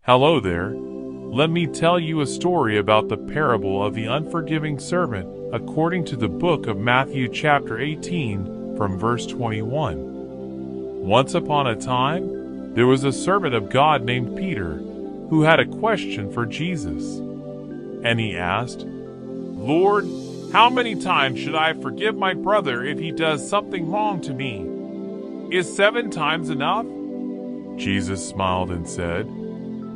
Hello there. Let me tell you a story about the parable of the unforgiving servant according to the book of Matthew chapter 18 from verse 21. Once upon a time, there was a servant of God named Peter who had a question for Jesus. And he asked, "Lord, how many times should I forgive my brother if he does something wrong to me? Is 7 times enough?" Jesus smiled and said,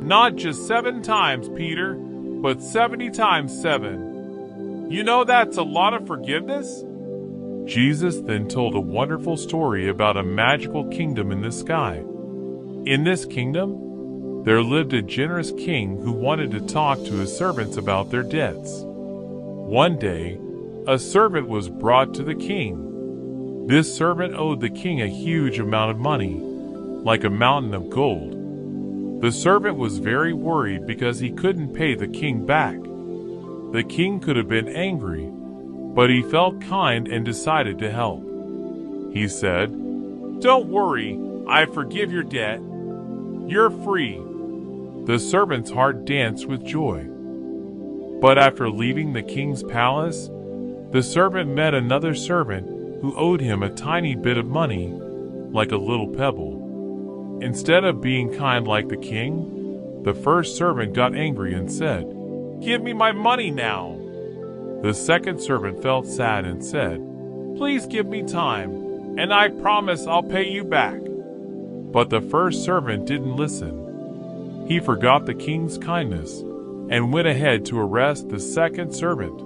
"Not just 7 times, Peter, but 70 times 7. You know that's a lot of forgiveness?" Jesus then told a wonderful story about a magical kingdom in the sky. In this kingdom, there lived a generous king who wanted to talk to his servants about their debts. One day, a servant was brought to the king. This servant owed the king a huge amount of money, like a mountain of gold. The servant was very worried because he couldn't pay the king back. The king could have been angry, but he felt kind and decided to help. He said, "Don't worry, I forgive your debt. You're free." The servant's heart danced with joy. But after leaving the king's palace, the servant met another servant who owed him a tiny bit of money, like a little pebble. Instead of being kind like the king, the first servant got angry and said, "Give me my money now." The second servant felt sad and said, "Please give me time, and I promise I'll pay you back." But the first servant didn't listen. He forgot the king's kindness and went ahead to arrest the second servant.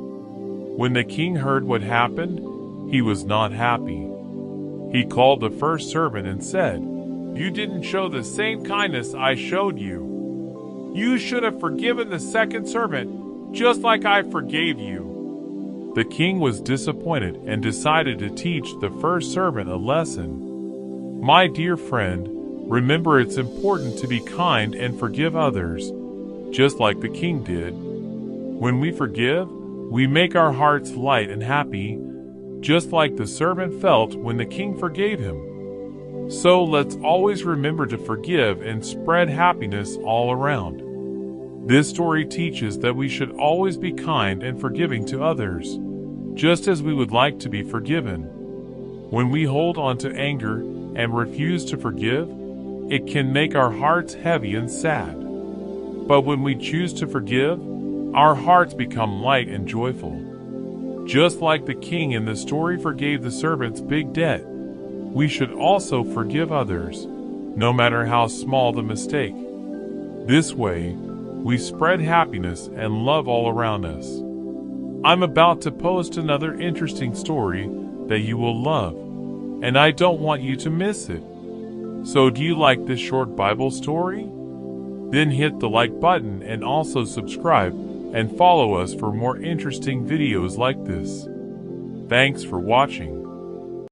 When the king heard what happened, he was not happy. He called the first servant and said, "You didn't show the same kindness I showed you. You should have forgiven the second servant just like I forgave you." The king was disappointed and decided to teach the first servant a lesson. My dear friend, remember it's important to be kind and forgive others, just like the king did. When we forgive, we make our hearts light and happy, just like the servant felt when the king forgave him. So let's always remember to forgive and spread happiness all around. This story teaches that we should always be kind and forgiving to others, just as we would like to be forgiven. When we hold on to anger and refuse to forgive, it can make our hearts heavy and sad. But when we choose to forgive, our hearts become light and joyful. Just like the king in the story forgave the servant's big debt, we should also forgive others, no matter how small the mistake. This way, we spread happiness and love all around us. I'm about to post another interesting story that you will love, and I don't want you to miss it. So do you like this short Bible story? Then hit the like button and also subscribe and follow us for more interesting videos like this. Thanks for watching.